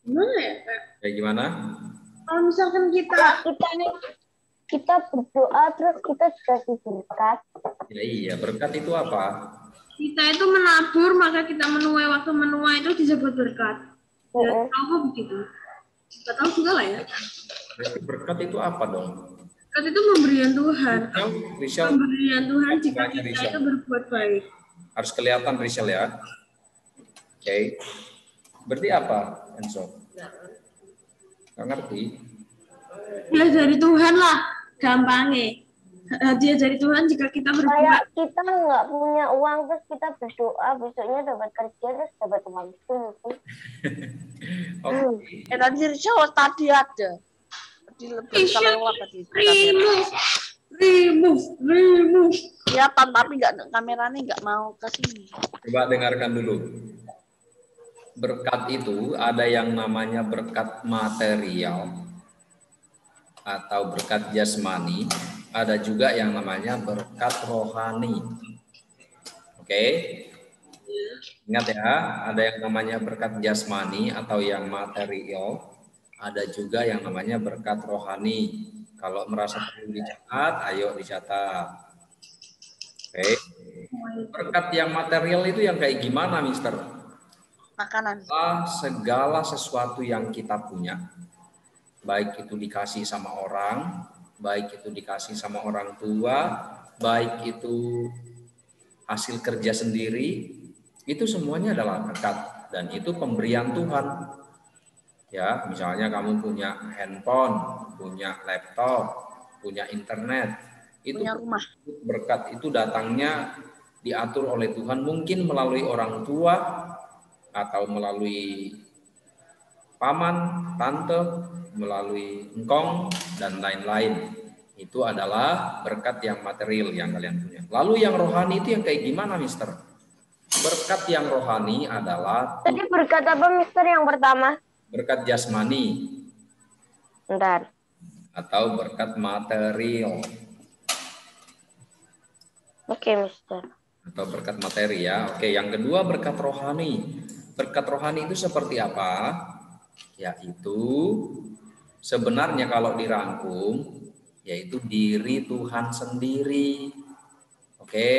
Gimana ya? Kayak gimana? Kalau misalkan kita berdoa terus kita dikasih berkat. Ya iya, berkat itu apa? kita itu menabur, maka kita menuai, waktu menuai itu disebut berkat. Ya, tahu begitu. Kita tahu juga lah ya. Berarti berkat itu apa dong? Berkat itu pemberian Tuhan. Rizal, Pemberian Tuhan jika kita itu berbuat baik. Harus kelihatan Rizal ya. Oke. Berarti apa, Enzo? Nggak ngerti. Ya dari Tuhan lah, gampangnya. Hadiah dari Tuhan jika kita berbuat. Kayak kita nggak punya uang terus kita berdoa besoknya dapat kerja terus dapat uang itu mungkin. Tadi Rizal tadi ada. Remove. Kelihatan tapi nggak, kameranya nggak mau ke sini. Coba dengarkan dulu. Berkat itu ada yang namanya berkat material atau berkat jasmani, ada juga yang namanya berkat rohani. Oke? Ingat ya, ada yang namanya berkat jasmani atau yang material, ada juga yang namanya berkat rohani. Kalau merasa perlu dicatat, ayo dicatat. Oke. Berkat yang material itu yang kayak gimana, Mister? Makanan. Segala sesuatu yang kita punya, baik itu dikasih sama orang, baik itu dikasih sama orang tua, baik itu hasil kerja sendiri, itu semuanya adalah berkat dan itu pemberian Tuhan. Ya, misalnya kamu punya handphone, punya laptop, punya internet, itu punya rumah. Berkat itu datangnya diatur oleh Tuhan, mungkin melalui orang tua atau melalui paman, tante, melalui engkong dan lain-lain. Itu adalah berkat yang material yang kalian punya. Lalu yang rohani itu yang kayak gimana, Mister? Berkat yang rohani adalah... Tadi berkat apa, Mister, yang pertama? Berkat jasmani. Bentar. Atau berkat material. Oke, Mister. Atau berkat materi ya. Oke, yang kedua berkat rohani. Berkat rohani itu seperti apa? Yaitu sebenarnya kalau dirangkum, yaitu diri Tuhan sendiri. Oke,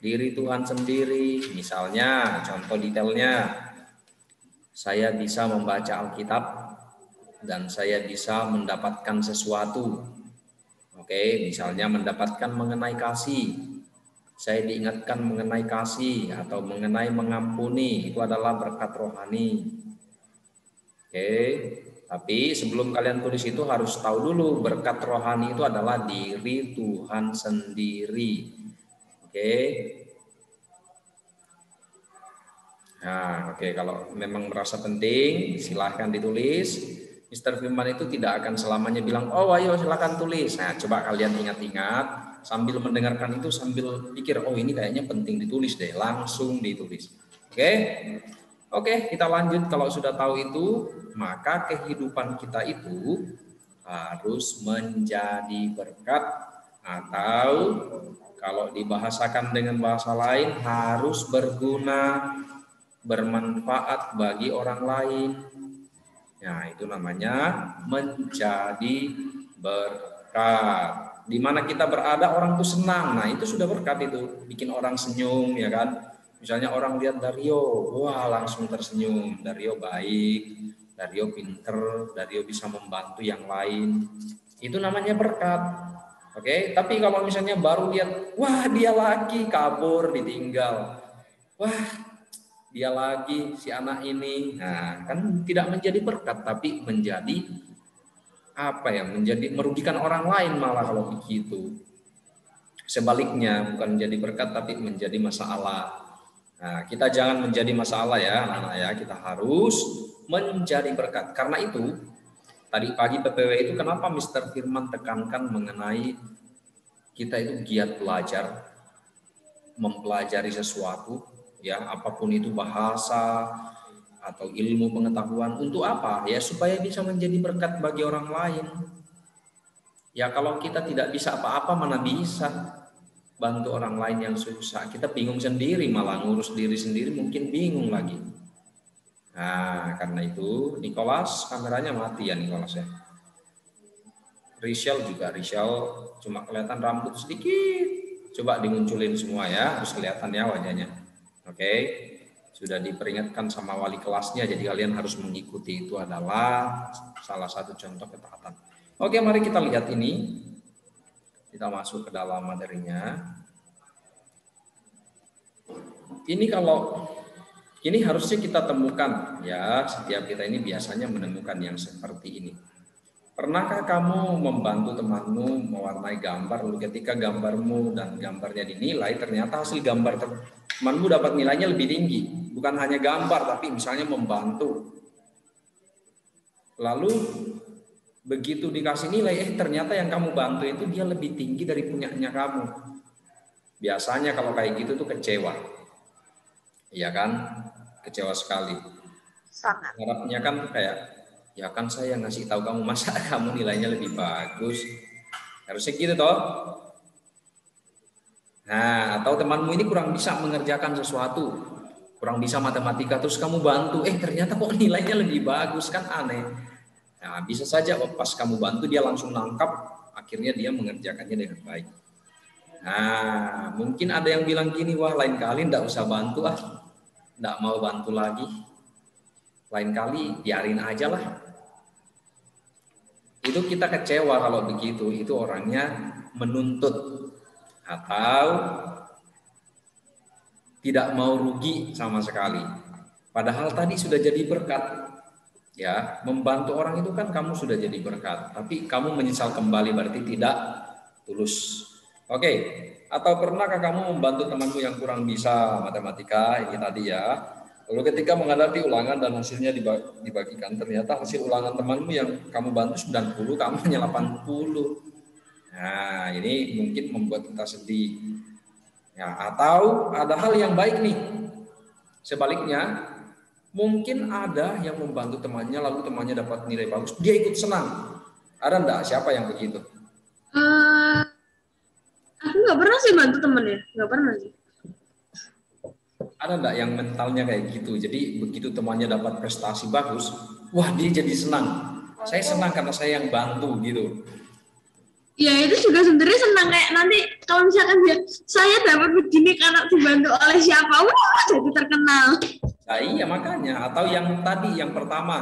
diri Tuhan sendiri. Misalnya, contoh detailnya, saya bisa membaca Alkitab dan saya bisa mendapatkan sesuatu. Oke, misalnya mendapatkan mengenai kasih. Saya diingatkan mengenai kasih atau mengenai mengampuni, itu adalah berkat rohani. Oke, tapi sebelum kalian tulis itu harus tahu dulu berkat rohani itu adalah diri Tuhan sendiri. Oke. Nah, oke, kalau memang merasa penting silahkan ditulis. Mr. Firman itu tidak akan selamanya bilang, oh ayo silahkan tulis. Nah, coba kalian ingat-ingat sambil mendengarkan itu sambil pikir, oh ini kayaknya penting ditulis deh, langsung ditulis. Oke? Oke, kita lanjut. Kalau sudah tahu itu, maka kehidupan kita itu harus menjadi berkat atau kalau dibahasakan dengan bahasa lain harus berguna, bermanfaat bagi orang lain. Nah, itu namanya menjadi berkat. Di mana kita berada orang tuh senang. Nah, itu sudah berkat itu. Bikin orang senyum, ya kan? Misalnya orang lihat Dario, wah langsung tersenyum. Dario baik, Dario pinter, Dario bisa membantu yang lain. Itu namanya berkat. Oke, tapi kalau misalnya baru lihat, wah dia lagi kabur, ditinggal. Wah, dia lagi si anak ini, nah kan tidak menjadi berkat tapi menjadi apa ya, menjadi merugikan orang lain malah kalau begitu. Sebaliknya bukan menjadi berkat tapi menjadi masalah. Nah, kita jangan menjadi masalah ya anak-anak ya, kita harus menjadi berkat. Karena itu tadi pagi PPW itu kenapa Mr. Firman tekankan mengenai kita itu giat belajar, mempelajari sesuatu, ya apapun itu bahasa atau ilmu pengetahuan, untuk apa? Ya supaya bisa menjadi berkat bagi orang lain. Ya kalau kita tidak bisa apa-apa mana bisa bantu orang lain yang susah. Kita bingung sendiri, malah ngurus diri sendiri mungkin bingung lagi. Nah, karena itu Nicholas kameranya mati ya Nicholas ya. Rachel juga, Rachel cuma kelihatan rambut sedikit. Coba dimunculin semua ya, harus kelihatan ya wajahnya. Oke, sudah diperingatkan sama wali kelasnya, jadi kalian harus mengikuti. Itu adalah salah satu contoh ketaatan. Oke, mari kita lihat ini. Kita masuk ke dalam materinya. Ini harusnya kita temukan ya, setiap kita ini biasanya menemukan yang seperti ini. Pernahkah kamu membantu temanmu mewarnai gambar, lalu ketika gambarmu dan gambarnya dinilai, ternyata hasil gambar temanmu dapat nilainya lebih tinggi. Bukan hanya gambar, tapi misalnya membantu. Lalu begitu dikasih nilai, ternyata yang kamu bantu itu dia lebih tinggi dari punyanya kamu. Biasanya kalau kayak gitu tuh kecewa. Iya kan? Kecewa sekali. Sangat. Harapnya kan kayak, ya kan saya ngasih tahu kamu, masa kamu nilainya lebih bagus. Harusnya gitu toh. Nah, atau temanmu ini kurang bisa mengerjakan sesuatu, kurang bisa matematika, terus kamu bantu, ternyata kok nilainya lebih bagus, kan aneh. Nah, bisa saja pas kamu bantu dia langsung nangkap, akhirnya dia mengerjakannya dengan baik. Nah, mungkin ada yang bilang gini, wah lain kali nggak usah bantu nggak mau bantu lagi. Lain kali biarin aja lah. Itu kita kecewa kalau begitu, itu orangnya menuntut atau tidak mau rugi sama sekali. Padahal tadi sudah jadi berkat. Ya, membantu orang itu kan kamu sudah jadi berkat, tapi kamu menyesal kembali berarti tidak tulus. Oke, atau pernahkah kamu membantu temanmu yang kurang bisa matematika, ini tadi ya. Lalu ketika menghadapi ulangan dan hasilnya dibagikan, ternyata hasil ulangan temanmu yang kamu bantu 90, kamu hanya 80. Nah, ini mungkin membuat kita sedih. Ya, atau ada hal yang baik nih. Sebaliknya, mungkin ada yang membantu temannya, lalu temannya dapat nilai bagus, dia ikut senang. Ada enggak? Siapa yang begitu? Aku nggak pernah sih bantu temennya, nggak pernah sih. Ada enggak yang mentalnya kayak gitu? Jadi begitu temannya dapat prestasi bagus, wah dia jadi senang. Saya senang karena saya yang bantu gitu. Ya itu juga sebenarnya senang, kayak nanti kalau misalkan saya dapat begini karena dibantu oleh siapa, wah jadi terkenal. Nah, iya makanya. Atau yang tadi, yang pertama,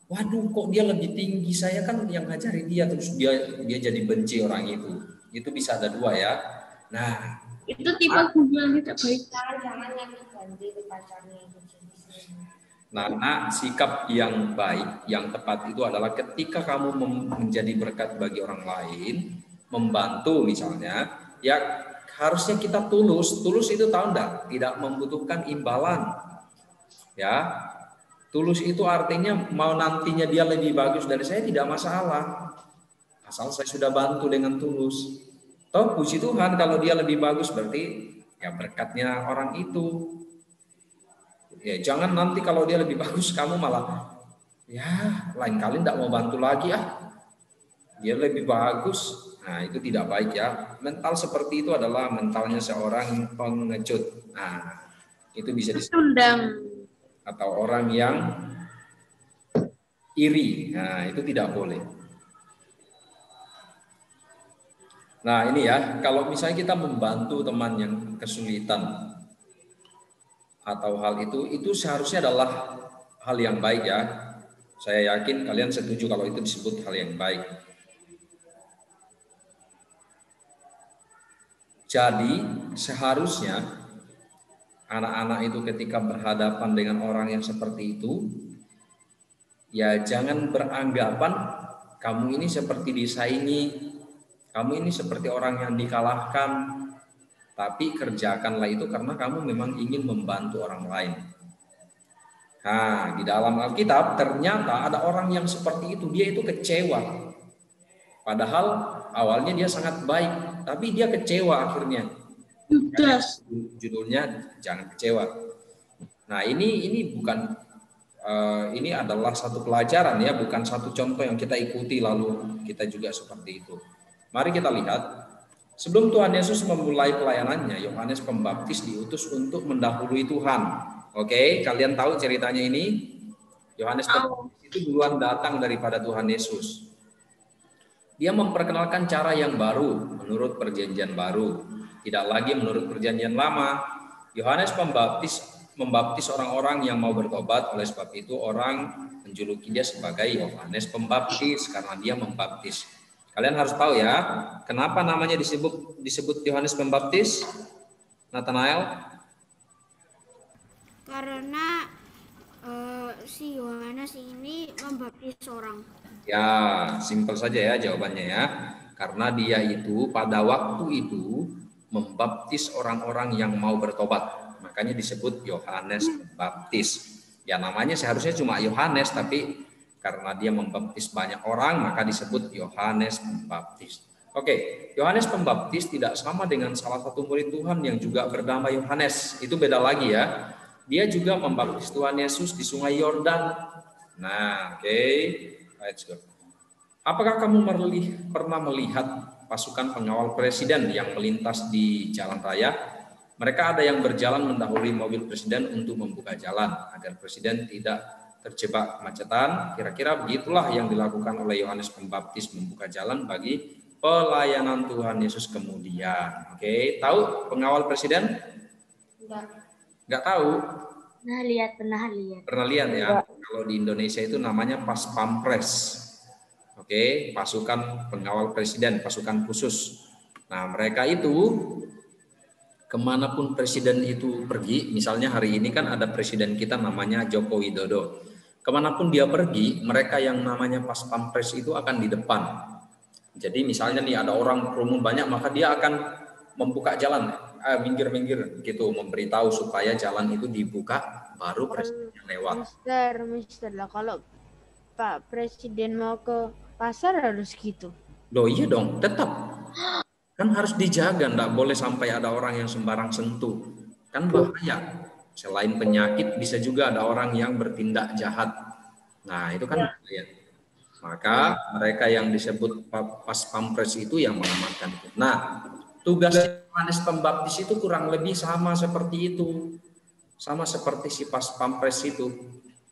waduh kok dia lebih tinggi, saya kan yang ngajarin dia, terus dia jadi benci orang itu. Itu bisa ada dua ya. Nah, itu tipe guru yang tidak baik. Jangan yang diganti di pacarnya itu. Nah, sikap yang baik, yang tepat itu adalah ketika kamu menjadi berkat bagi orang lain, membantu misalnya, ya harusnya kita tulus. Tulus itu tahu enggak? Tidak membutuhkan imbalan. Ya, tulus itu artinya mau nantinya dia lebih bagus dari saya tidak masalah. Asal saya sudah bantu dengan tulus. Toh puji Tuhan kalau dia lebih bagus berarti ya berkatnya orang itu. Ya jangan nanti kalau dia lebih bagus kamu malah ya lain kali tidak mau bantu lagi dia lebih bagus. Nah itu tidak baik ya. Mental seperti itu adalah mentalnya seorang pengecut. Nah itu bisa disundang. Atau orang yang iri. Nah itu tidak boleh. Nah ini ya, kalau misalnya kita membantu teman yang kesulitan atau hal itu seharusnya adalah hal yang baik ya. Saya yakin kalian setuju kalau itu disebut hal yang baik. Jadi seharusnya anak-anak itu ketika berhadapan dengan orang yang seperti itu, ya jangan beranggapan kamu ini seperti disaingi, kamu ini seperti orang yang dikalahkan. Tapi kerjakanlah itu karena kamu memang ingin membantu orang lain. Nah, di dalam Alkitab ternyata ada orang yang seperti itu, dia itu kecewa. Padahal awalnya dia sangat baik, tapi dia kecewa akhirnya. Judas. Judulnya jangan kecewa. Nah, ini bukan ini adalah satu pelajaran ya, bukan satu contoh yang kita ikuti lalu kita juga seperti itu. Mari kita lihat. Sebelum Tuhan Yesus memulai pelayanannya, Yohanes Pembaptis diutus untuk mendahului Tuhan. Oke, kalian tahu ceritanya ini? Yohanes Pembaptis itu duluan datang daripada Tuhan Yesus. Dia memperkenalkan cara yang baru menurut perjanjian baru, tidak lagi menurut perjanjian lama. Yohanes membaptis orang-orang yang mau bertobat, oleh sebab itu orang menjuluki dia sebagai Yohanes Pembaptis karena dia membaptis. Kalian harus tahu ya, kenapa namanya disebut Yohanes Pembaptis? Nathanael? Karena si Yohanes ini membaptis orang. Ya, simpel saja ya jawabannya ya. Karena dia itu pada waktu itu membaptis orang-orang yang mau bertobat. Makanya disebut Yohanes Pembaptis. Ya namanya seharusnya cuma Yohanes, tapi karena dia membaptis banyak orang, maka disebut Yohanes Pembaptis. Oke, Yohanes Pembaptis tidak sama dengan salah satu murid Tuhan yang juga bernama Yohanes. Itu beda lagi ya. Dia juga membaptis Tuhan Yesus di Sungai Yordan. Nah, oke. Let's go. Apakah kamu pernah melihat pasukan pengawal presiden yang melintas di jalan raya? Mereka ada yang berjalan mendahului mobil presiden untuk membuka jalan agar presiden tidak terjebak kemacetan. Kira-kira begitulah yang dilakukan oleh Yohanes Pembaptis, membuka jalan bagi pelayanan Tuhan Yesus kemudian. Oke, tahu pengawal presiden? Nggak tahu? Pernah lihat. Pernah lihat ya? Kalau di Indonesia itu namanya Pas Pampres. Oke, pasukan pengawal presiden, pasukan khusus. Nah, mereka itu kemanapun presiden itu pergi, misalnya hari ini kan ada presiden kita namanya Joko Widodo. Kemanapun dia pergi, mereka yang namanya Pas Pampres itu akan di depan. Jadi misalnya nih ada orang kerumun banyak, maka dia akan membuka jalan, minggir-minggir gitu, memberitahu supaya jalan itu dibuka, baru presiden lewat. Mister lah, kalau Pak Presiden mau ke pasar harus gitu. Loh iya dong, tetap. Kan harus dijaga, enggak boleh sampai ada orang yang sembarang sentuh. Kan bahaya. Selain penyakit, bisa juga ada orang yang bertindak jahat. Nah, itu kan bahaya. Maka mereka yang disebut Pas Pampres itu yang mengamankan itu. Nah, tugas Yohanes Pembaptis itu kurang lebih sama seperti itu. Sama seperti si Pas Pampres itu.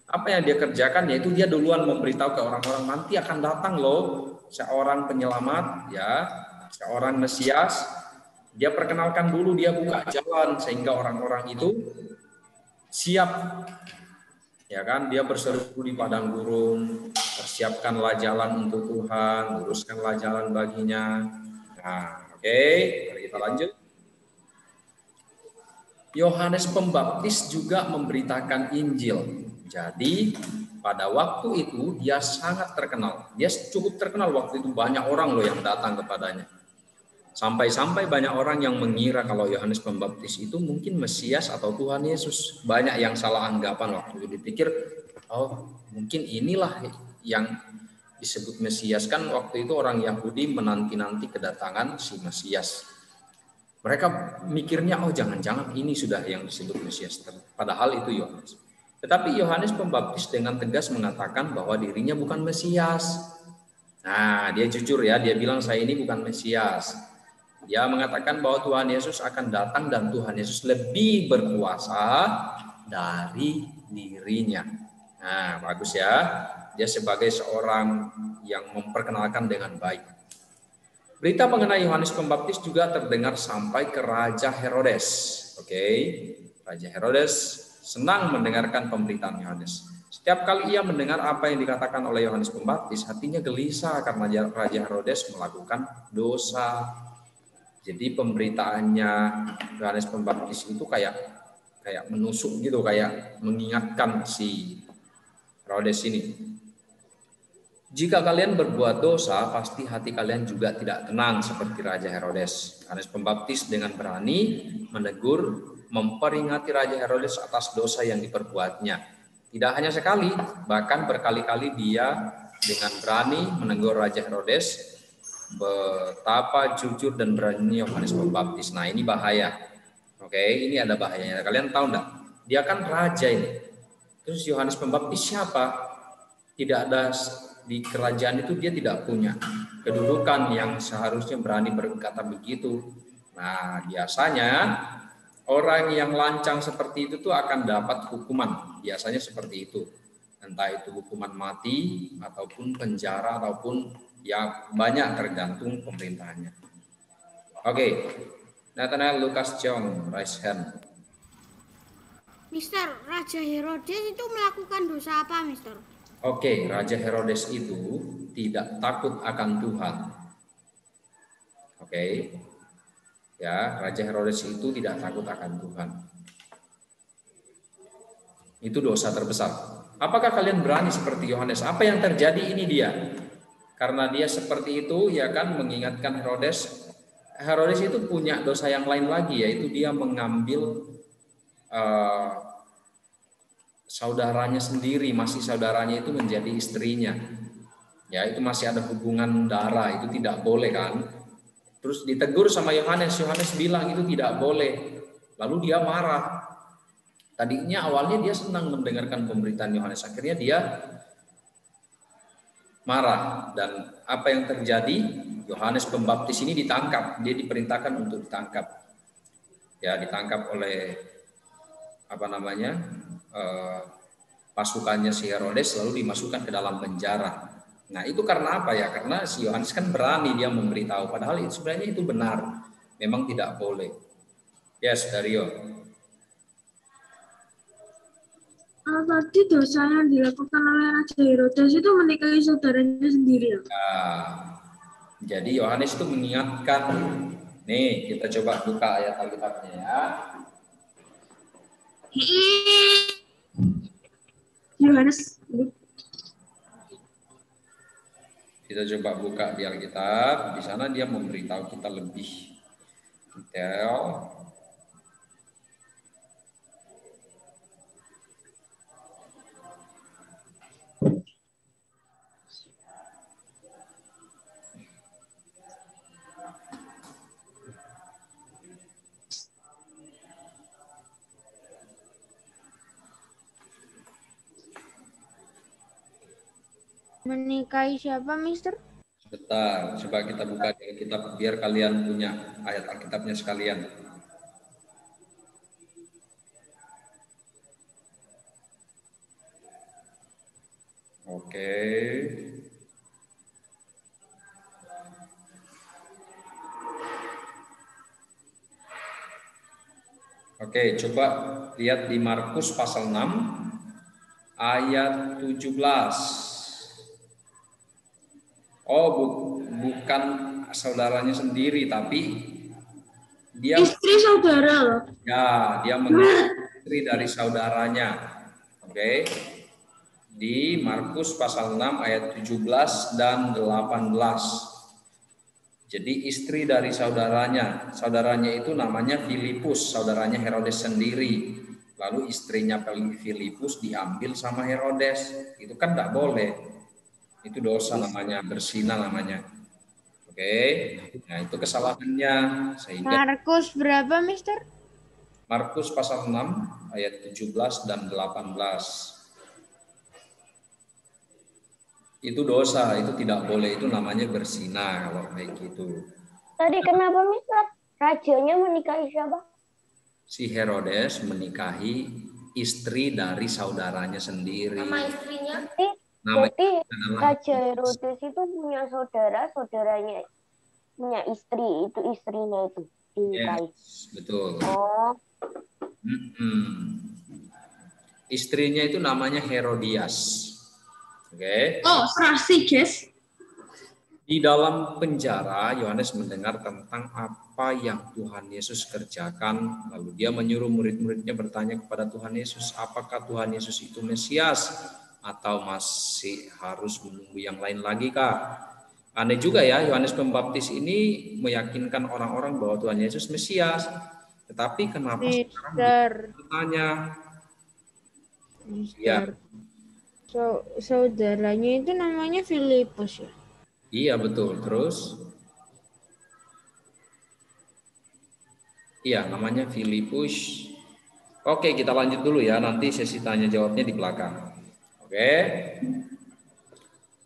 Apa yang dia kerjakan, yaitu dia duluan memberitahu ke orang-orang, nanti akan datang loh seorang penyelamat, ya, seorang Mesias. Dia perkenalkan dulu, dia buka jalan sehingga orang-orang itu siap. Ya kan, dia berseru di padang gurun, persiapkanlah jalan untuk Tuhan, luruskanlah jalan baginya. Nah, oke, mari kita lanjut. Yohanes Pembaptis juga memberitakan Injil. Jadi pada waktu itu dia sangat terkenal. Dia cukup terkenal waktu itu, banyak orang loh yang datang kepadanya. Sampai-sampai banyak orang yang mengira kalau Yohanes Pembaptis itu mungkin Mesias atau Tuhan Yesus. Banyak yang salah anggapan waktu itu, dipikir, oh mungkin inilah yang disebut Mesias. Kan waktu itu orang Yahudi menanti-nanti kedatangan si Mesias. Mereka mikirnya, oh jangan-jangan ini sudah yang disebut Mesias. Padahal itu Yohanes. Tetapi Yohanes Pembaptis dengan tegas mengatakan bahwa dirinya bukan Mesias. Nah, dia jujur ya, dia bilang saya ini bukan Mesias. Dia mengatakan bahwa Tuhan Yesus akan datang dan Tuhan Yesus lebih berkuasa dari dirinya. Nah, bagus ya. Dia sebagai seorang yang memperkenalkan dengan baik. Berita mengenai Yohanes Pembaptis juga terdengar sampai ke Raja Herodes. Oke, Raja Herodes senang mendengarkan pemberitaan Yohanes. Setiap kali ia mendengar apa yang dikatakan oleh Yohanes Pembaptis, hatinya gelisah karena Raja Herodes melakukan dosa. Jadi pemberitaannya Yohanes Pembaptis itu kayak menusuk gitu, kayak mengingatkan si Herodes ini. Jika kalian berbuat dosa, pasti hati kalian juga tidak tenang seperti Raja Herodes. Yohanes Pembaptis dengan berani menegur, memperingati Raja Herodes atas dosa yang diperbuatnya. Tidak hanya sekali, bahkan berkali-kali dia dengan berani menegur Raja Herodes. Betapa jujur dan berani Yohanes Pembaptis. Nah, ini bahaya. Oke, ini ada bahayanya. Kalian tahu enggak? Dia kan raja ini. Terus Yohanes Pembaptis siapa? Tidak ada di kerajaan itu, dia tidak punya kedudukan yang seharusnya berani berkata begitu. Nah, biasanya Orang yang lancang seperti itu tuh akan dapat hukuman, biasanya seperti itu. Entah itu hukuman mati ataupun penjara ataupun ya banyak tergantung pemerintahnya. Oke. Nathaniel Lucas Chong, raise hand. Mister, Raja Herodes itu melakukan dosa apa, Mister? Oke, Raja Herodes itu tidak takut akan Tuhan. Oke. Ya, Raja Herodes itu tidak takut akan Tuhan. Itu dosa terbesar. Apakah kalian berani seperti Yohanes? Apa yang terjadi ini dia? Karena dia seperti itu, ya kan, mengingatkan Herodes. Herodes itu punya dosa yang lain lagi, yaitu dia mengambil saudaranya sendiri, masih saudaranya itu menjadi istrinya. Ya, itu masih ada hubungan darah, itu tidak boleh kan? Terus ditegur sama Yohanes, Yohanes bilang itu tidak boleh. Lalu dia marah. Tadinya awalnya dia senang mendengarkan pemberitaan Yohanes, akhirnya dia marah. Dan apa yang terjadi? Yohanes Pembaptis ini ditangkap, dia diperintahkan untuk ditangkap. Ya, ditangkap oleh pasukannya si Herodes, lalu dimasukkan ke dalam penjara. Nah, itu karena apa ya? Karena si Yohanes kan berani dia memberitahu, padahal itu sebenarnya itu benar, memang tidak boleh. Yes, Dario. Tadi dosa yang dilakukan oleh Raja Herodes itu menikahi saudaranya sendiri. Nah, jadi Yohanes itu mengingatkan. Nih, kita coba buka ayat Alkitabnya ya. Yohanes. Kita coba buka di Alkitab. Di sana dia memberitahu kita lebih detail. Menikahi siapa, Mister? Sebentar, coba kita buka di Alkitab biar kalian punya ayat Alkitabnya sekalian. Oke. Oke, coba lihat di Markus pasal 6 ayat 17. Bukan saudaranya sendiri, tapi dia Istri saudara. ya, dia mengambil istri dari saudaranya. Oke. Di Markus pasal 6 ayat 17 dan 18. Jadi istri dari saudaranya. Saudaranya itu namanya Filipus, saudaranya Herodes sendiri. Lalu istrinya Filipus diambil sama Herodes. Itu kan tidak boleh. Itu dosa namanya, berzina namanya. Oke. Nah, itu kesalahannya. Sehingga Markus berapa, Mister? Markus pasal 6 ayat 17 dan 18. Itu dosa, itu tidak boleh, itu namanya berzina kalau kayak gitu. Tadi kenapa Mister? Rajanya menikahi siapa? Si Herodes menikahi istri dari saudaranya sendiri. Nama istrinya? Berarti Raja Herodes itu punya saudara, saudaranya punya istri, itu istrinya itu dinikahi. Yes, betul. Oh. Istrinya itu namanya Herodias. Oke. Oh, serasi, guys. Di dalam penjara, Yohanes mendengar tentang apa yang Tuhan Yesus kerjakan. Lalu dia menyuruh murid-muridnya bertanya kepada Tuhan Yesus, apakah Tuhan Yesus itu Mesias? Atau masih harus menunggu yang lain lagi kah? Aneh juga ya, Yohanes Pembaptis ini meyakinkan orang-orang bahwa Tuhan Yesus Mesias. Tetapi kenapa sekarang bertanya? Ya. Saudaranya itu namanya Filipus ya? Iya betul. Terus? Iya namanya Filipus. Oke kita lanjut dulu ya. Nanti sesi tanya jawabnya di belakang. Oke.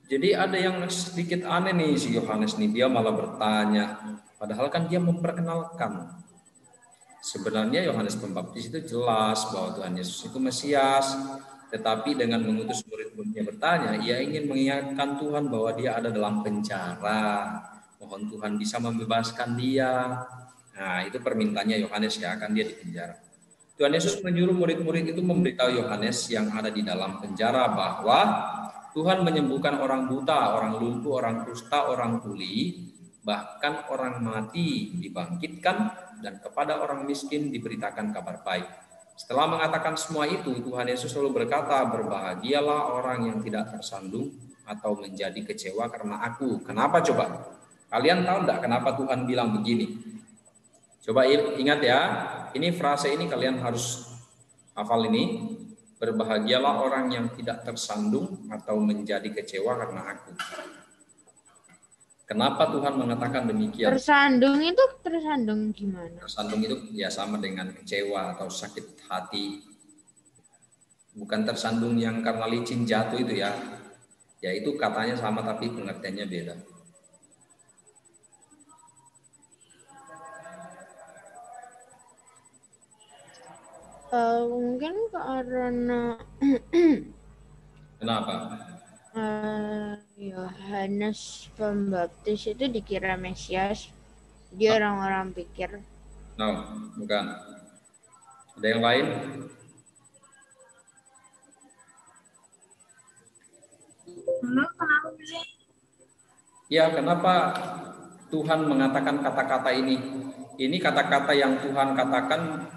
Jadi ada yang sedikit aneh nih si Yohanes nih. Dia malah bertanya. Padahal kan dia memperkenalkan. Sebenarnya Yohanes Pembaptis itu jelas bahwa Tuhan Yesus itu Mesias, tetapi dengan mengutus murid-muridnya bertanya, ia ingin mengingatkan Tuhan bahwa dia ada dalam penjara. Mohon Tuhan bisa membebaskan dia. Nah, itu permintaannya Yohanes ya, kan dia di penjara. Tuhan Yesus menyuruh murid-murid itu memberitahu Yohanes yang ada di dalam penjara bahwa Tuhan menyembuhkan orang buta, orang lumpuh, orang kusta, orang tuli, bahkan orang mati dibangkitkan, dan kepada orang miskin diberitakan kabar baik. Setelah mengatakan semua itu, Tuhan Yesus lalu berkata, berbahagialah orang yang tidak tersandung atau menjadi kecewa karena aku. Kenapa coba? Kalian tahu enggak kenapa Tuhan bilang begini? Coba ingat ya, ini frase ini kalian harus hafal ini. Berbahagialah orang yang tidak tersandung atau menjadi kecewa karena aku. Kenapa Tuhan mengatakan demikian? Tersandung itu tersandung gimana? Tersandung itu ya sama dengan kecewa atau sakit hati. Bukan tersandung yang karena licin jatuh itu ya. Ya itu katanya sama tapi pengertiannya beda. Mungkin karena Kenapa? Yohanes Pembaptis itu dikira Mesias. Dia orang-orang pikir. No, bukan. Ada yang lain? Kenapa sih? Ya, kenapa Tuhan mengatakan kata-kata ini? Ini kata-kata yang Tuhan katakan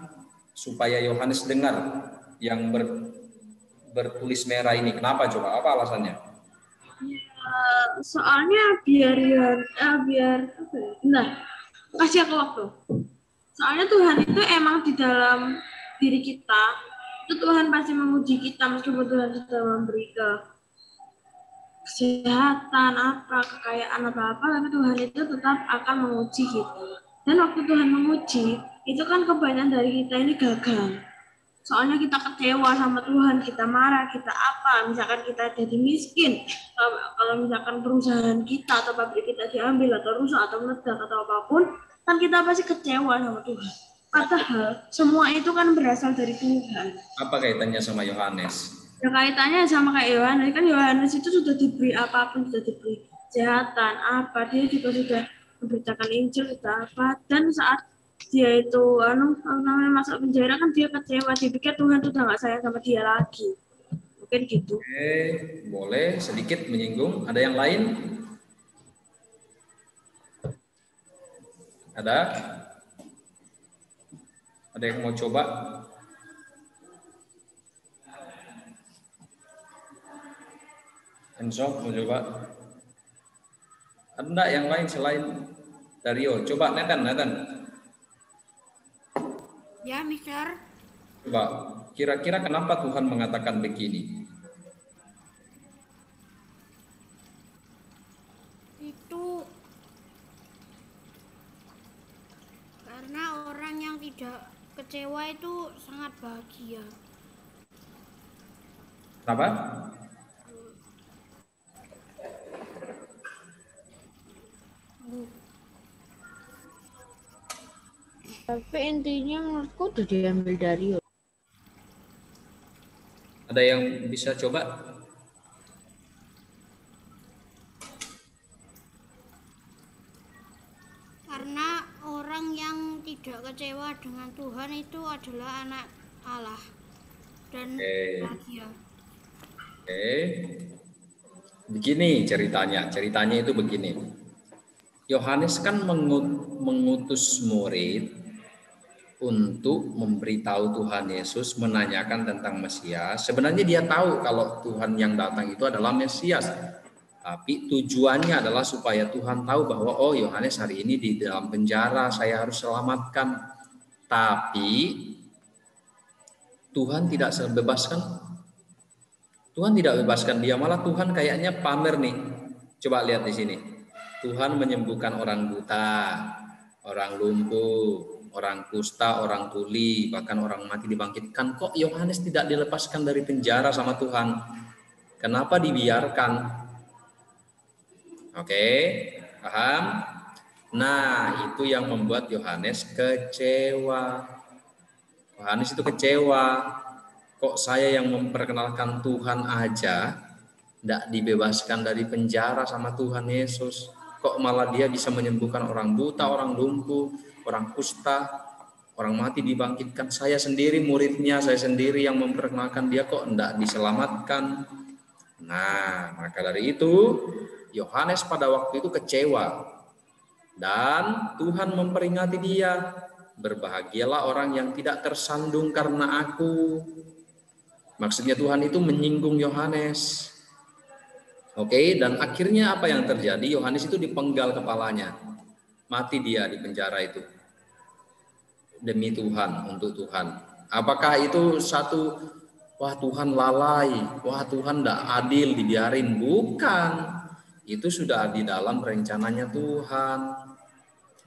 supaya Yohanes dengar, yang bertulis merah ini. Kenapa coba? Apa alasannya? Ya, soalnya biar nah, kasih aku waktu. Soalnya Tuhan itu emang di dalam diri kita, itu Tuhan pasti menguji kita meskipun Tuhan sudah memberi kesehatan, kekayaan apa, tapi Tuhan itu tetap akan menguji kita. Dan waktu Tuhan menguji, itu kan kebanyakan dari kita ini gagal. Soalnya kita kecewa sama Tuhan, kita marah, kita apa, misalkan kita jadi miskin, kalau misalkan perusahaan kita atau pabrik kita diambil atau rusak atau meledak atau apapun, kan kita pasti kecewa sama Tuhan. Padahal semua itu kan berasal dari Tuhan. Apa kaitannya sama Yohanes? Ya kaitannya sama kayak Yohanes, kan Yohanes itu sudah diberi apapun, sudah diberi kesehatan, dia juga sudah memberitakan Injil, sudah apa, dan saat dia itu masuk penjara kan dia kecewa, dia pikir Tuhan itu udah nggak sayang sama dia lagi, mungkin gitu. Oke, boleh sedikit menyinggung. Ada yang lain? Ada yang mau coba? Enzo mau coba? Ada enggak yang lain selain Dario? Coba Nathan. Ya, Mister. Coba, kira-kira kenapa Tuhan mengatakan begini? Itu karena orang yang tidak kecewa itu sangat bahagia. Kenapa? Tapi intinya menurutku udah diambil dari Ada yang bisa coba? Karena orang yang tidak kecewa dengan Tuhan itu adalah anak Allah dan bahagia. Oke. Begini ceritanya itu begini. Yohanes kan mengutus murid untuk memberitahu Tuhan Yesus, menanyakan tentang Mesias. Sebenarnya dia tahu kalau Tuhan yang datang itu adalah Mesias. Tapi tujuannya adalah supaya Tuhan tahu bahwa oh Yohanes hari ini di dalam penjara, saya harus selamatkan. Tapi Tuhan tidak bebaskan. Tuhan tidak bebaskan dia, malah Tuhan kayaknya pamer nih. Coba lihat di sini. Tuhan menyembuhkan orang buta, orang lumpuh, orang kusta, orang tuli, bahkan orang mati dibangkitkan. Kok Yohanes tidak dilepaskan dari penjara sama Tuhan? Kenapa dibiarkan? Oke, paham? Nah, itu yang membuat Yohanes kecewa. Yohanes itu kecewa. Kok saya yang memperkenalkan Tuhan aja tidak dibebaskan dari penjara sama Tuhan Yesus? Kok malah dia bisa menyembuhkan orang buta, orang lumpuh, orang kusta, orang mati dibangkitkan. Saya sendiri muridnya, saya sendiri yang memperkenalkan dia, kok tidak diselamatkan? Nah, maka dari itu Yohanes pada waktu itu kecewa. Dan Tuhan memperingati dia, berbahagialah orang yang tidak tersandung karena aku. Maksudnya Tuhan itu menyinggung Yohanes. Oke, dan akhirnya apa yang terjadi? Yohanes itu dipenggal kepalanya. Mati dia di penjara itu. Demi Tuhan, untuk Tuhan. Apakah itu satu, wah Tuhan lalai, wah Tuhan tidak adil, dibiarin? Bukan. Itu sudah di dalam rencananya Tuhan.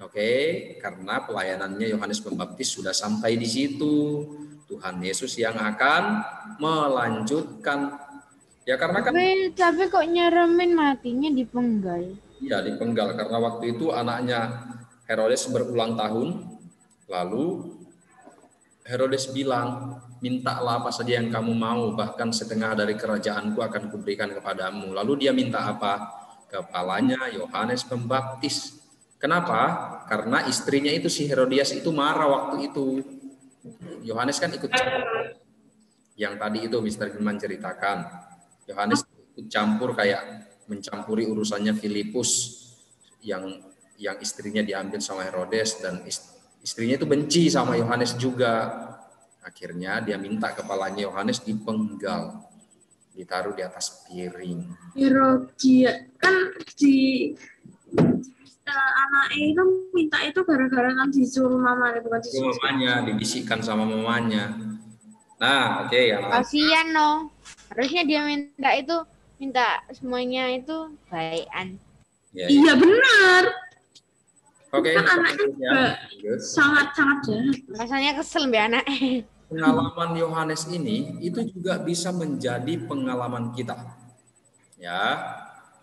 Oke, karena pelayanannya Yohanes Pembaptis sudah sampai di situ. Tuhan Yesus yang akan melanjutkan. Ya karena kan tapi kok nyeremin matinya dipenggal? Iya, dipenggal karena waktu itu anaknya Herodes berulang tahun. Lalu Herodes bilang, mintalah apa saja yang kamu mau, bahkan setengah dari kerajaanku akan kuberikan kepadamu. Lalu dia minta apa? Kepalanya Yohanes Pembaptis. Kenapa? Karena istrinya itu si Herodias itu marah waktu itu. Yohanes kan ikut campur. Yang tadi itu Mr. Gilman ceritakan. Yohanes ikut campur kayak mencampuri urusannya Filipus yang istrinya diambil sama Herodes, dan istrinya itu benci sama Yohanes juga. Akhirnya dia minta kepalanya Yohanes dipenggal, ditaruh di atas piring. Herodia kan anaknya itu minta itu gara-gara kan disuruh mamanya, bukan disuruh mamanya, dibisikkan sama mamanya. Nah, oke ya. Kasian no. Harusnya dia minta semuanya itu baikan. Ya, iya benar. Oke. Kan anaknya sangat-sangat jahat. Rasanya kesel mbak anak. Pengalaman Yohanes ini itu juga bisa menjadi pengalaman kita. Ya.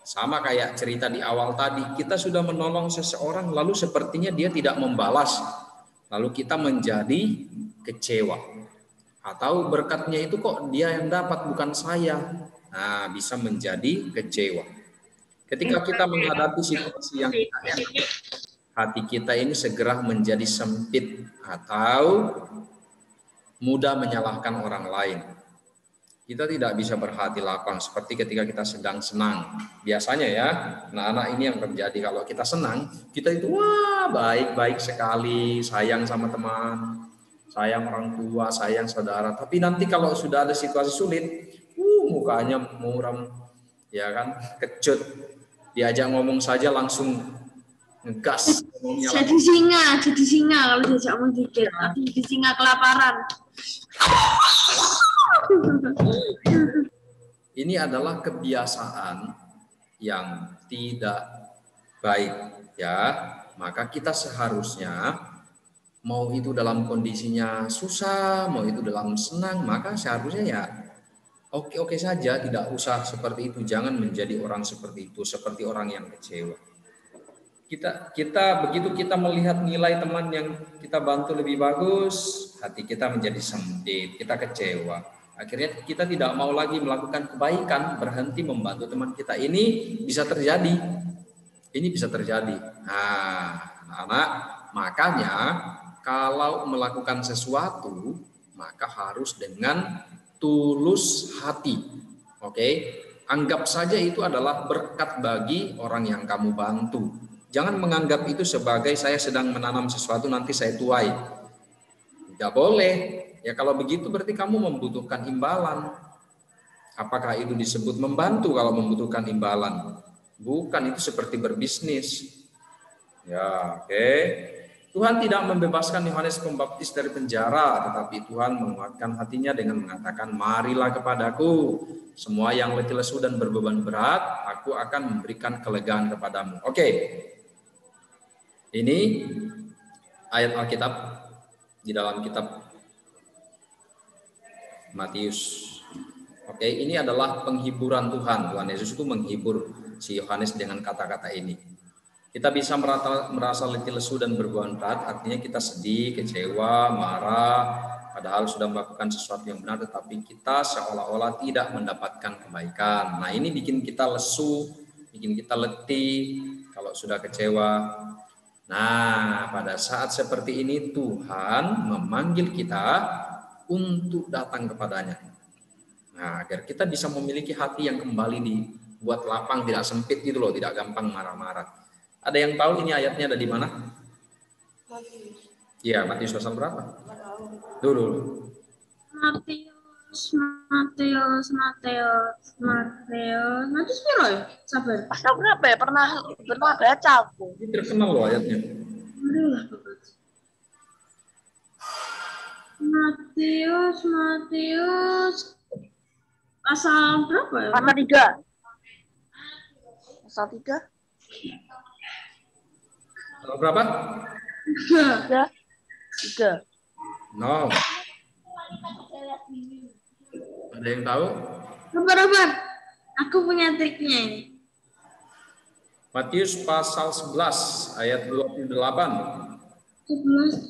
Sama kayak cerita di awal tadi, kita sudah menolong seseorang lalu sepertinya dia tidak membalas. Lalu kita menjadi kecewa. Atau berkatnya itu kok dia yang dapat bukan saya. Nah, bisa menjadi kecewa. Ketika kita menghadapi situasi yang hati kita ini segera menjadi sempit atau mudah menyalahkan orang lain. Kita tidak bisa berhati lapang seperti ketika kita sedang senang. Biasanya ya, anak-anak ini yang terjadi kalau kita senang, kita itu wah baik-baik sekali, sayang sama teman, sayang orang tua, sayang saudara. Tapi nanti kalau sudah ada situasi sulit, mukanya muram, ya kan, kecut. Diajak ngomong saja langsung ngegas. Jadi singa kalau diajak ngomong dikit, tapi jadi singa kelaparan. Ini adalah kebiasaan yang tidak baik, ya. Maka kita seharusnya mau itu dalam kondisinya susah, mau itu dalam senang, maka seharusnya ya oke-oke saja, tidak usah seperti itu. Jangan menjadi orang seperti itu, seperti orang yang kecewa. Kita begitu kita melihat nilai teman yang kita bantu lebih bagus, hati kita menjadi sempit, kita kecewa. Akhirnya kita tidak mau lagi melakukan kebaikan, berhenti membantu teman kita. Ini bisa terjadi. Ini bisa terjadi. Nah, anak-anak, makanya kalau melakukan sesuatu, maka harus dengan tulus hati. Oke? Anggap saja itu adalah berkat bagi orang yang kamu bantu. Jangan menganggap itu sebagai saya sedang menanam sesuatu nanti saya tuai. Tidak boleh. Ya kalau begitu berarti kamu membutuhkan imbalan. Apakah itu disebut membantu kalau membutuhkan imbalan? Bukan, itu seperti berbisnis. Ya, oke. Tuhan tidak membebaskan Yohanes Pembaptis dari penjara, tetapi Tuhan menguatkan hatinya dengan mengatakan, marilah kepadaku, semua yang letih lesu dan berbeban berat, aku akan memberikan kelegaan kepadamu. Oke. Ini ayat Alkitab di dalam kitab Matius. Oke, ini adalah penghiburan Tuhan. Tuhan Yesus itu menghibur si Yohanes dengan kata-kata ini. Kita bisa merasa letih lesu dan berbuat berat, artinya kita sedih, kecewa, marah, padahal sudah melakukan sesuatu yang benar, tetapi kita seolah-olah tidak mendapatkan kebaikan. Nah, ini bikin kita lesu, bikin kita letih kalau sudah kecewa. Nah, pada saat seperti ini Tuhan memanggil kita untuk datang kepadanya. Nah, agar kita bisa memiliki hati yang kembali dibuat lapang, tidak sempit gitu loh, tidak gampang marah-marah. Ada yang tahu ini ayatnya ada di mana? Iya, Matius pasal berapa? Dulu. Matius piro ya? Sabar. Pasal berapa ya? Pernah baca aku. Ini terkenal loh ayatnya. Marilah Bapak. Matius pasal berapa ya? Pasal 3. Pasal 3. Pasal berapa? 3. No. Ada yang tahu? Sabar. Aku punya triknya ini. Matius pasal 11 ayat 28. 11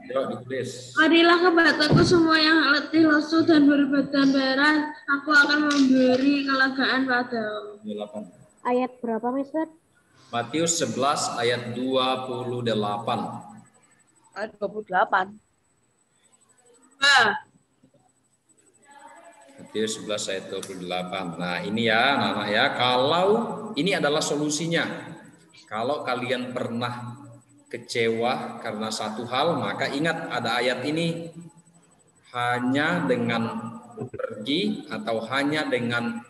Yuk ditulis. Marilah kepadaku semua yang letih lesu dan berbadan berat, aku akan memberi kelegaan padamu. 28. Ayat berapa, Mister? Matius 11 ayat 28. Ayat 28. Matius 11 ayat 28. Nah, ini ya anak-anak ya, kalau ini adalah solusinya. Kalau kalian pernah kecewa karena satu hal, maka ingat ada ayat ini. Hanya dengan pergi atau hanya dengan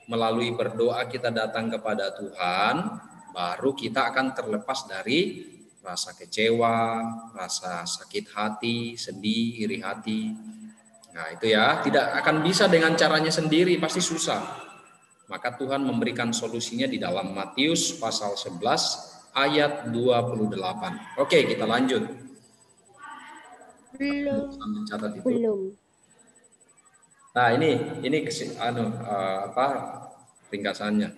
melalui berdoa kita datang kepada Tuhan, baru kita akan terlepas dari rasa kecewa, rasa sakit hati, sedih, iri hati. Nah, itu ya, tidak akan bisa dengan caranya sendiri, pasti susah. Maka Tuhan memberikan solusinya di dalam Matius pasal 11 ayat 28. Oke, kita lanjut. Belum. Nah, ini ringkasannya.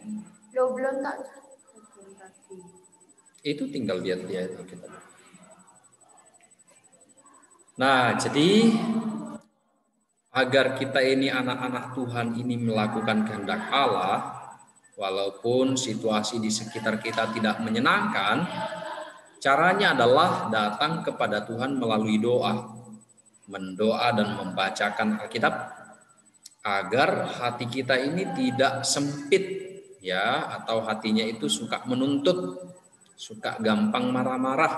Belum tak. Itu tinggal lihat dia itu kita. Nah, jadi agar kita ini anak-anak Tuhan ini melakukan kehendak Allah, walaupun situasi di sekitar kita tidak menyenangkan, caranya adalah datang kepada Tuhan melalui doa, mendoa dan membacakan Alkitab, agar hati kita ini tidak sempit ya, atau hatinya itu suka menuntut, suka gampang marah-marah,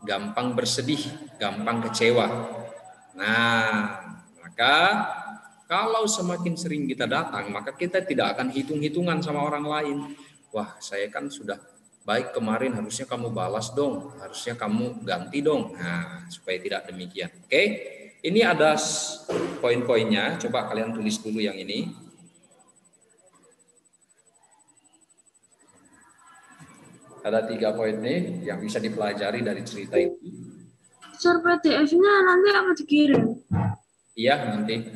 gampang bersedih, gampang kecewa. Nah, maka kalau semakin sering kita datang, maka kita tidak akan hitung-hitungan sama orang lain. Wah, saya kan sudah baik kemarin, harusnya kamu balas dong, harusnya kamu ganti dong. Nah, supaya tidak demikian. Oke, ini ada poin-poinnya. Coba kalian tulis dulu yang ini. Ada 3 poin nih yang bisa dipelajari dari cerita itu. Share PDF-nya nanti apa dikirim? Iya, nanti.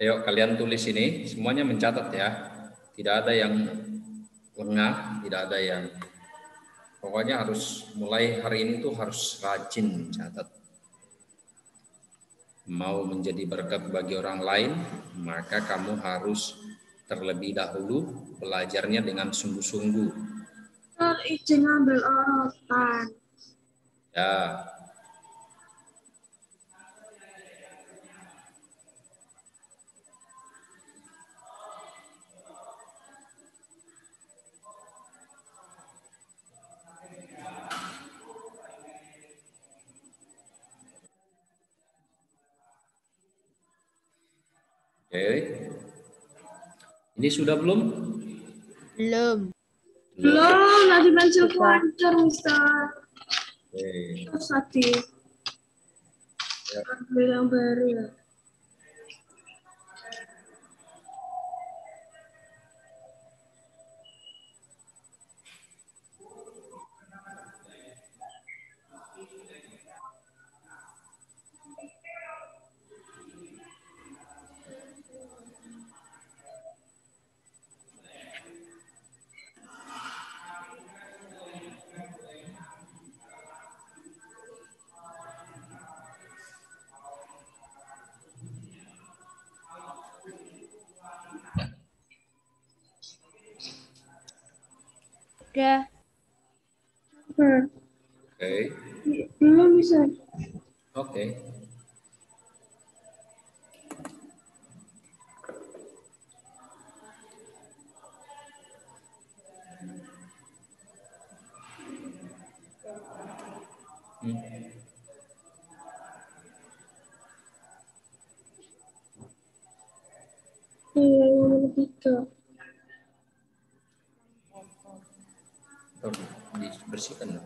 Ayo kalian tulis ini, semuanya mencatat ya. Tidak ada yang lengah, tidak ada yang, pokoknya harus mulai hari ini tuh harus rajin mencatat. Mau menjadi berkat bagi orang lain, maka kamu harus terlebih dahulu belajarnya dengan sungguh-sungguh. Izin ngambil orotan. Ya. Oke. Ini sudah belum? Belum. Belum, tadi pensil hancur, Mister. Oke. Terus tadi ambil yang baru ya. Udah. Oke. Belum bisa. Oke. Nomor 3. Dibersihkan.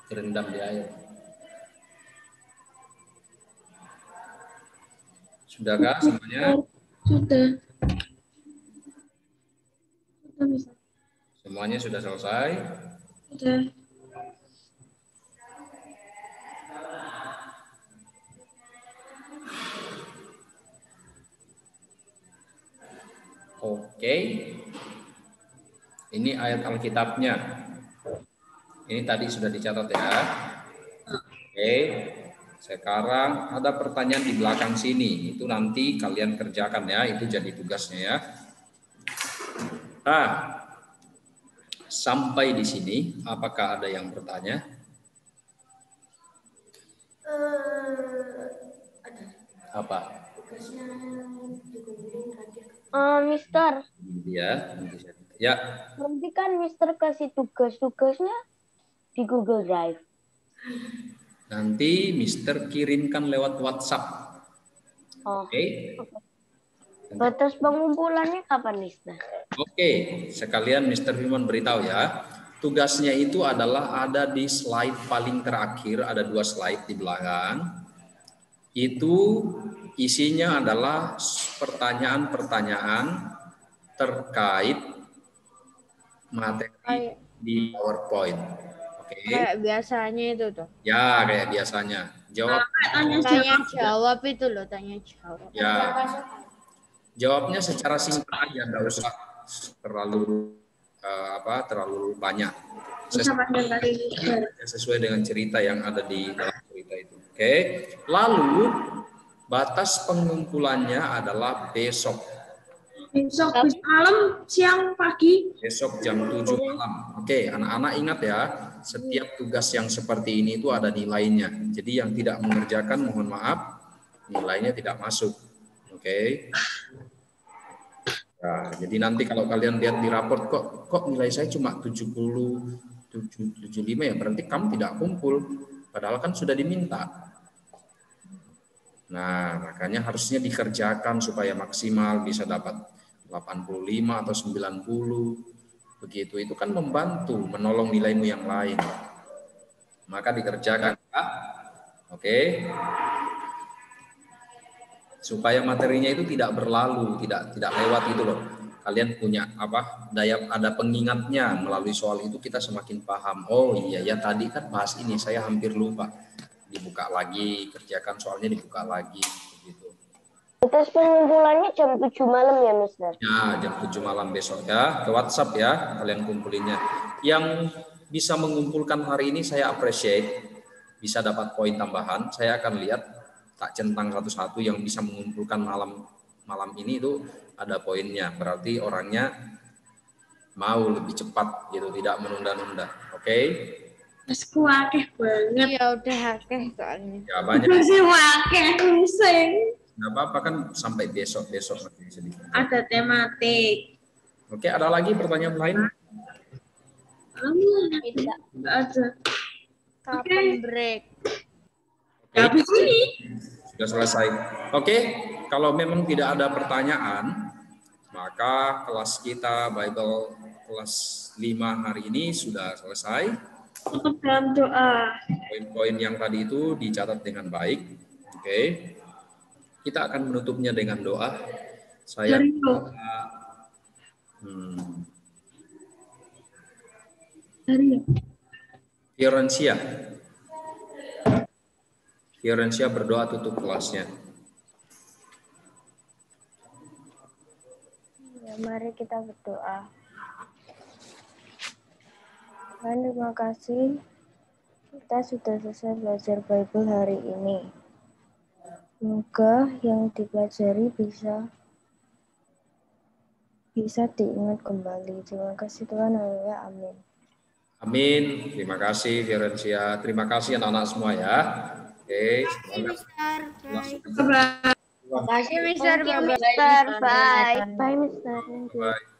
Terendam di air. Sudahkah semuanya? Sudah. Sudah bisa. Semuanya sudah selesai? Sudah. Oke. Ini ayat Alkitabnya. Ini tadi sudah dicatat ya. Oke. Sekarang ada pertanyaan di belakang sini. Itu nanti kalian kerjakan ya. Itu jadi tugasnya ya. Nah, sampai di sini, apakah ada yang bertanya? Apa? Mister, Ya, ya. nanti kan Mister kasih tugas-tugasnya di Google Drive. Nanti Mister kirimkan lewat WhatsApp. Oh. Oke. Batas pengumpulannya kapan, Mister? Oke, sekalian Mister Firman beritahu ya. Tugasnya itu adalah ada di slide paling terakhir, ada 2 slide di belakang. Itu isinya adalah pertanyaan-pertanyaan terkait materi di PowerPoint. Oke. Kayak biasanya itu tuh. Ya, kayak biasanya. Tanya jawab itu loh, tanya jawab. Ya. Jawabnya secara singkat aja, nggak usah terlalu terlalu banyak. Sesuai dengan cerita yang ada di dalam cerita itu. Oke. Lalu batas pengumpulannya adalah besok. Besok malam, siang, pagi. Besok jam 7 malam. Oke, anak-anak ingat ya, setiap tugas yang seperti ini itu ada nilainya. Jadi yang tidak mengerjakan mohon maaf, nilainya tidak masuk. Oke. Nah, jadi nanti kalau kalian lihat di raport kok nilai saya cuma 75 ya, berarti kamu tidak kumpul. Padahal kan sudah diminta. Nah, makanya harusnya dikerjakan supaya maksimal bisa dapat 85 atau 90. Begitu, itu kan membantu menolong nilaimu yang lain. Maka dikerjakan, ya. Oke. Supaya materinya itu tidak berlalu, tidak lewat itu loh. Kalian punya ada pengingatnya melalui soal itu, kita semakin paham. Oh iya ya, tadi kan bahas ini, saya hampir lupa. Dibuka lagi, kerjakan soalnya dibuka lagi begitu. Batas pengumpulannya jam 7 malam ya, Mister? Ya, jam 7 malam besok ya. Ke WhatsApp ya, kalian kumpulinnya. Yang bisa mengumpulkan hari ini saya appreciate, bisa dapat poin tambahan. Saya akan lihat tak centang satu-satu yang bisa mengumpulkan malam ini itu ada poinnya. Berarti orangnya mau lebih cepat gitu, tidak menunda-nunda. Oke? Mas kuakeh banget. Iya udah akeh soalnya. Ya banyak. Masih wakeh pusing. Nggak apa-apa kan sampai besok nanti sedikit. Ada tematik. Oke, ada lagi pertanyaan lain? Tidak ada. Kapan break? Habis ini. Sudah selesai. Oke, kalau memang tidak ada pertanyaan, maka kelas kita Bible kelas 5 hari ini sudah selesai. Untuk dalam doa. Poin-poin yang tadi itu dicatat dengan baik. Oke. Kita akan menutupnya dengan doa. Saya Fiorencia berdoa tutup kelasnya. Ya, mari kita berdoa. Tuhan, terima kasih kita sudah selesai belajar Bible hari ini. Semoga yang dipelajari bisa bisa diingat kembali. Terima kasih Tuhan, haleluya, amin. Amin. Terima kasih Fiorencia. Terima kasih anak-anak semua ya. Oke, semangat. Bye. Terima kasih, Mister. Thank you, Mister. Bye. Bye, Mister. Bye.